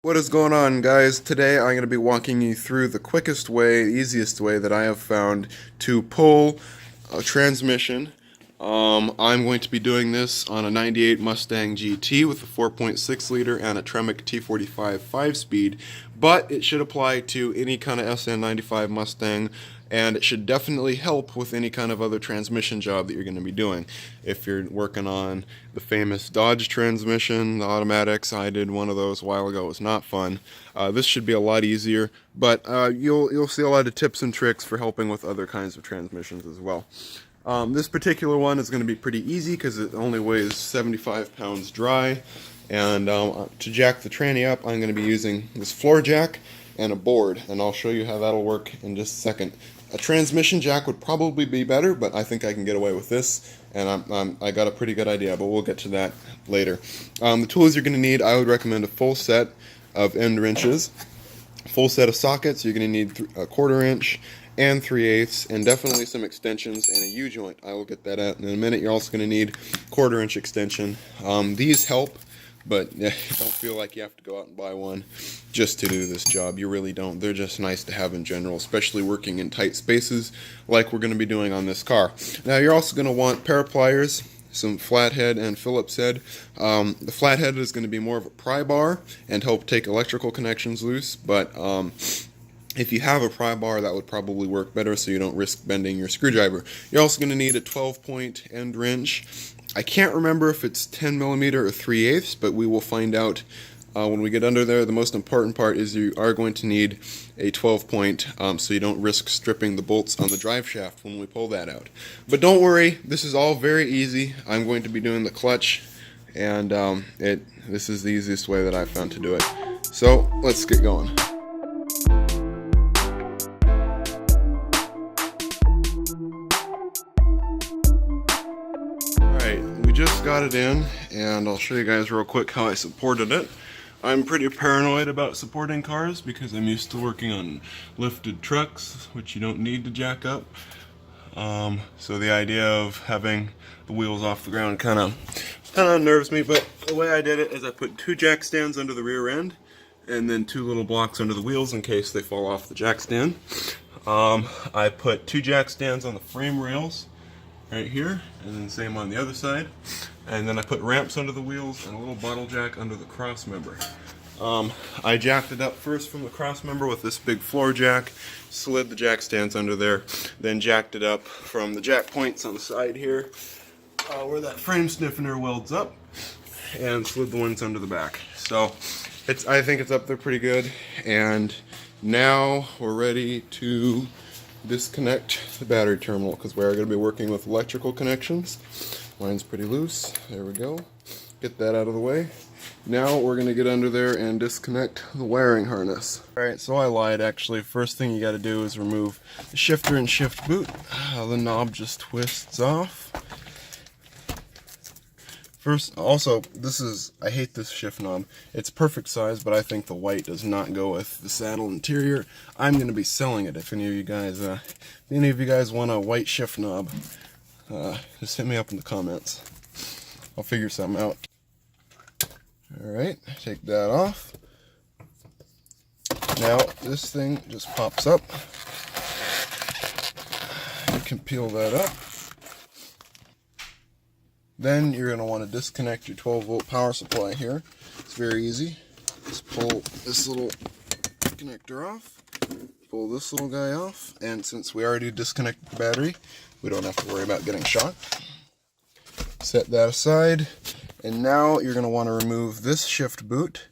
What is going on, guys? Today I'm going to be walking you through the quickest way, easiest way that I have found to pull a transmission. I'm going to be doing this on a 98 Mustang GT with a 4.6 liter and a Tremec T45 5-speed, but it should apply to any kind of sn95 Mustang, and it should definitely help with any kind of other transmission job that you're going to be doing. If you're working on the famous Dodge transmission, the automatics, I did one of those a while ago. It was not fun. This should be a lot easier, but you'll see a lot of tips and tricks for helping with other kinds of transmissions as well. This particular one is going to be pretty easy because it only weighs 75 pounds dry, and to jack the tranny up I'm going to be using this floor jack and a board, and I'll show you how that'll work in just a second. A transmission jack would probably be better, but I think I can get away with this, and I got a pretty good idea, but we'll get to that later. The tools you're going to need, I would recommend a full set of end wrenches, a full set of sockets. You're going to need a 1/4 inch and 3/8, and definitely some extensions and a U-joint. I will get that out in a minute. You're also going to need 1/4 inch extension. These help, but don't feel like you have to go out and buy one just to do this job. You really don't. They're just nice to have in general, especially working in tight spaces like we're going to be doing on this car. Now you're also going to want pair of pliers, some flathead and Phillips head. The flathead is going to be more of a pry bar and help take electrical connections loose, but if you have a pry bar, that would probably work better so you don't risk bending your screwdriver. You're also going to need a 12-point end wrench. I can't remember if it's 10 millimeter or 3/8, but we will find out when we get under there. The most important part is you are going to need a 12-point so you don't risk stripping the bolts on the drive shaft when we pull that out. But don't worry, this is all very easy. I'm going to be doing the clutch, and this is the easiest way that I've found to do it. So let's get going. Just got it in, and I'll show you guys real quick how I supported it. I'm pretty paranoid about supporting cars because I'm used to working on lifted trucks, which you don't need to jack up. So the idea of having the wheels off the ground kind of unnerves me, but the way I did it is I put 2 jack stands under the rear end and then 2 little blocks under the wheels in case they fall off the jack stand. I put 2 jack stands on the frame rails right here, and then same on the other side, and then I put ramps under the wheels and a little bottle jack under the cross member. I jacked it up first from the cross member with this big floor jack, slid the jack stands under there, then jacked it up from the jack points on the side here where that frame stiffener welds up, and slid the ones under the back. So I think it's up there pretty good, and now we're ready to disconnect the battery terminal because we are going to be working with electrical connections. Mine's pretty loose. There we go. Get that out of the way. Now we're going to get under there and disconnect the wiring harness. Alright, so I lied actually. First thing you got to do is remove the shifter and shift boot. The knob just twists off. First, also, I hate this shift knob. It's perfect size, but I think the white does not go with the saddle interior. I'm going to be selling it if any of you guys want a white shift knob. Just hit me up in the comments. I'll figure something out. Alright, take that off. Now, this thing just pops up. You can peel that up. Then you're going to want to disconnect your 12-volt power supply here. It's very easy. Just pull this little connector off, pull this little guy off, and since we already disconnected the battery, we don't have to worry about getting shocked. Set that aside, and now you're going to want to remove this shift boot,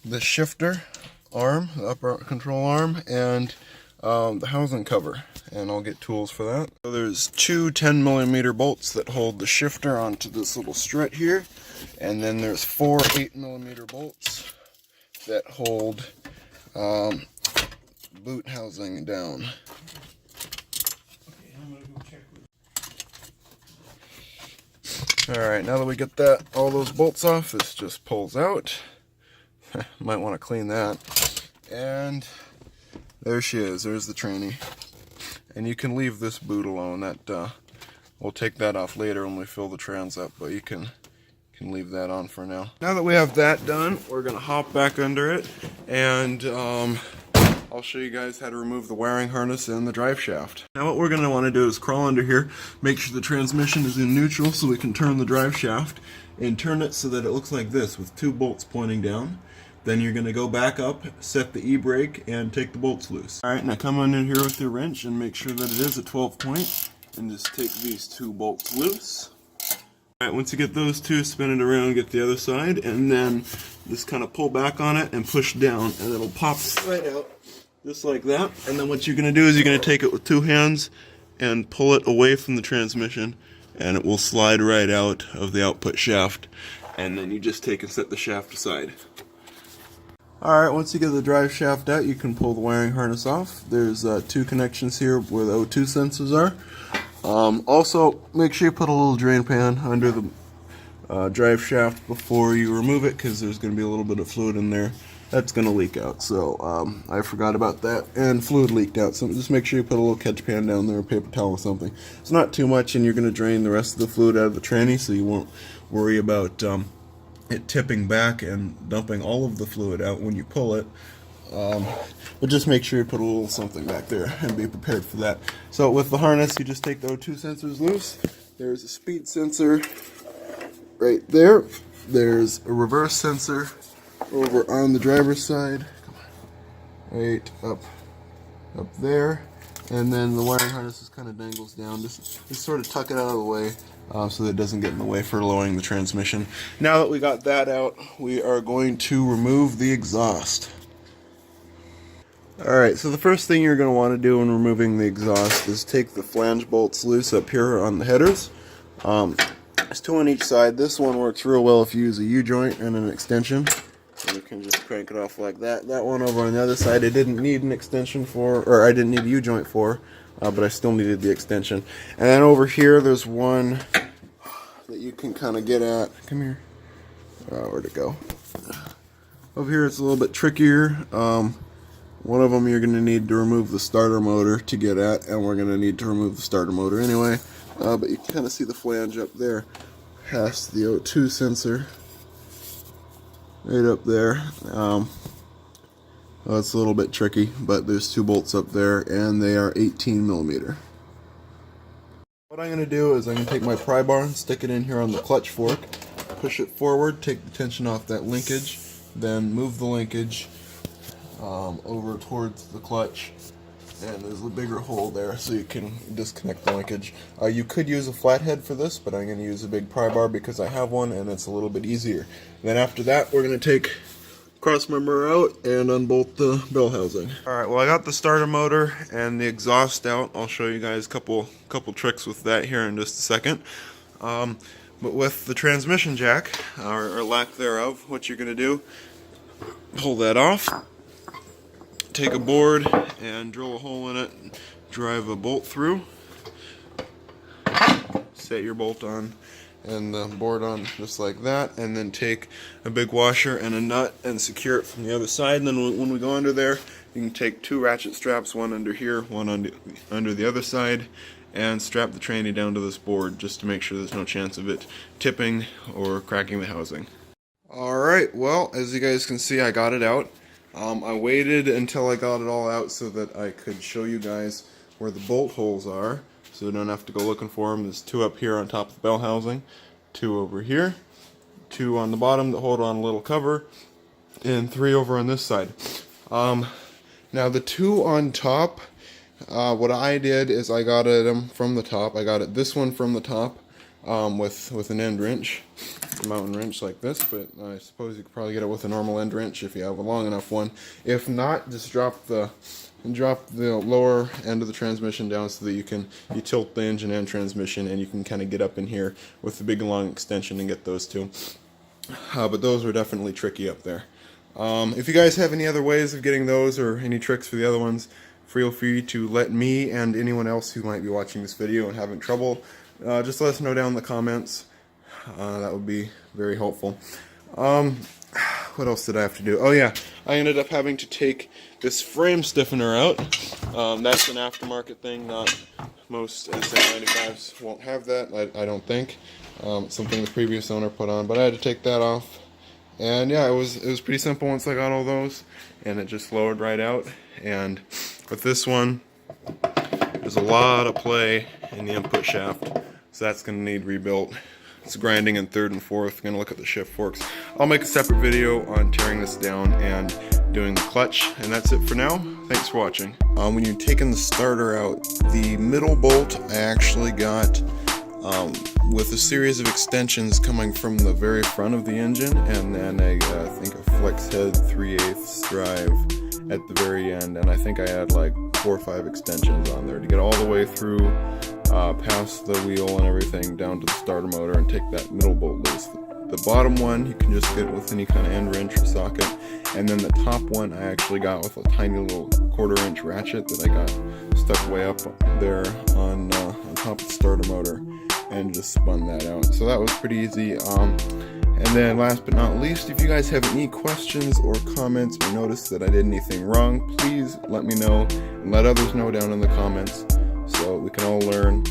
the shifter arm, the upper control arm, and the housing cover, and I'll get tools for that. So there's 2 10mm bolts that hold the shifter onto this little strut here, and then there's 4 8mm bolts that hold boot housing down. Alright, now that we get all those bolts off, this just pulls out. Might want to clean that. And there she is. There's the tranny. And you can leave this boot alone. We'll take that off later when we fill the trans up, but you can Can leave that on for now. Now that we have that done, we're gonna hop back under it, and I'll show you guys how to remove the wiring harness and the drive shaft. Now what we're gonna want to do is crawl under here, make sure the transmission is in neutral so we can turn the drive shaft, and turn it so that it looks like this with 2 bolts pointing down. Then you're gonna go back up, set the e-brake, and take the bolts loose. Alright, now come on in here with your wrench and make sure that it is a 12 point, and just take these 2 bolts loose. Alright, once you get those 2, spin it around, get the other side, and then just kind of pull back on it and push down, and it'll pop right out, just like that. And then what you're going to do is you're going to take it with 2 hands and pull it away from the transmission, and it will slide right out of the output shaft, and then you just take and set the shaft aside. Alright, once you get the drive shaft out, you can pull the wiring harness off. There's 2 connections here where the O2 sensors are. Also, make sure you put a little drain pan under the drive shaft before you remove it, because there's going to be a little bit of fluid in there that's going to leak out. So I forgot about that, and fluid leaked out. So just make sure you put a little catch pan down there, or paper towel or something. It's not too much, and you're going to drain the rest of the fluid out of the tranny, so you won't worry about it tipping back and dumping all of the fluid out when you pull it. But just make sure you put a little something back there and be prepared for that. So with the harness, you just take the O2 sensors loose. There's a speed sensor right there. There's a reverse sensor over on the driver's side. Right up there. And then the wiring harness just kind of dangles down. Just sort of tuck it out of the way so that it doesn't get in the way for lowering the transmission. Now that we got that out, we are going to remove the exhaust. Alright, so the first thing you're going to want to do when removing the exhaust is take the flange bolts loose up here on the headers. There's 2 on each side. This one works real well if you use a U-joint and an extension. And you can just crank it off like that. That one over on the other side I didn't need an extension for, or I didn't need a U-joint for, but I still needed the extension. And then over here there's one that you can kind of get at. Come here. Where'd it go? Over here it's a little bit trickier. One of them you're going to need to remove the starter motor to get at, and we're going to need to remove the starter motor anyway. But you can kind of see the flange up there past the O2 sensor. Right up there. Well, it's a little bit tricky, but there's 2 bolts up there, and they are 18 millimeter. What I'm going to do is I'm going to take my pry bar and stick it in here on the clutch fork, push it forward, take the tension off that linkage, then move the linkage over towards the clutch, and there's a bigger hole there so you can disconnect the linkage. You could use a flathead for this, but I'm going to use a big pry bar because I have one and it's a little bit easier. Then after that we're going to take cross member out and unbolt the bell housing. Alright, well I got the starter motor and the exhaust out. I'll show you guys a couple tricks with that here in just a second. But with the transmission jack, or lack thereof, what you're going to do, pull that off, take a board and drill a hole in it, drive a bolt through, set your bolt on and the board on just like that, and then take a big washer and a nut and secure it from the other side. And then when we go under there, you can take 2 ratchet straps, one under here, one under the other side, and strap the tranny down to this board just to make sure there's no chance of it tipping or cracking the housing. Alright, well, as you guys can see, I got it out. I waited until I got it all out so that I could show you guys where the bolt holes are, so you don't have to go looking for them. There's 2 up here on top of the bell housing, 2 over here, 2 on the bottom that hold on a little cover, and 3 over on this side. Now the 2 on top, what I did is I got them from the top. I got this one from the top with an end wrench, a mountain wrench like this, but I suppose you could probably get it with a normal end wrench if you have a long enough one. If not, just drop the lower end of the transmission down so that you tilt the engine and transmission, and you can kind of get up in here with the big long extension and get those 2. But those were definitely tricky up there. If you guys have any other ways of getting those or any tricks for the other ones, feel free to let me and anyone else who might be watching this video and having trouble, just let us know down in the comments. That would be very helpful. What else did I have to do? Oh yeah, I ended up having to take this frame stiffener out. That's an aftermarket thing, not Most sn95s won't have that, I don't think. Something the previous owner put on, but I had to take that off. And yeah, it was pretty simple once I got all those, and it just lowered right out. And with this one, there's a lot of play in the input shaft, so that's going to need rebuilt. It's grinding in third and fourth. Going to look at the shift forks. I'll make a separate video on tearing this down and doing the clutch, and that's it for now. Thanks for watching. When you're taking the starter out, the middle bolt I actually got with a series of extensions coming from the very front of the engine, and then I think a flex head 3/8 drive at the very end, and I think I had like 4 or 5 extensions on there to get all the way through past the wheel and everything down to the starter motor and take that middle bolt loose. The bottom one you can just get with any kind of end wrench or socket, and then the top one I actually got with a tiny little 1/4 inch ratchet that I got stuck way up there on top of the starter motor, and just spun that out. So that was pretty easy. And then last but not least, if you guys have any questions or comments or notice that I did anything wrong, please let me know and let others know down in the comments so we can all learn.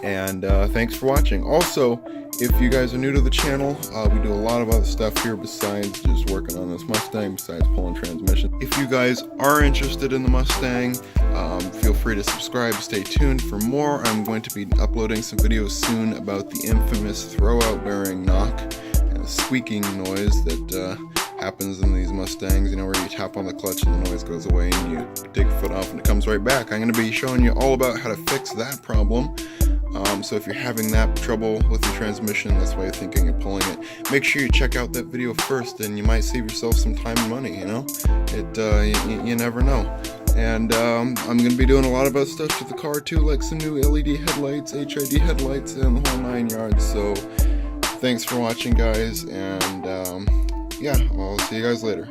And thanks for watching. Also, if you guys are new to the channel, we do a lot of other stuff here besides just working on this Mustang, besides pulling transmission. If you guys are interested in the Mustang, feel free to subscribe, stay tuned for more. I'm going to be uploading some videos soon about the infamous throwout bearing knock and the squeaking noise that happens in these Mustangs, you know, where you tap on the clutch and the noise goes away and you take your foot off and it comes right back. I'm going to be showing you all about how to fix that problem. So if you're having that trouble with your transmission, that's why you're thinking of pulling it, make sure you check out that video first, and you might save yourself some time and money, you know? You never know. And I'm going to be doing a lot of other stuff to the car too, like some new LED headlights, HID headlights, and the whole 9 yards. So thanks for watching, guys, and yeah, I'll see you guys later.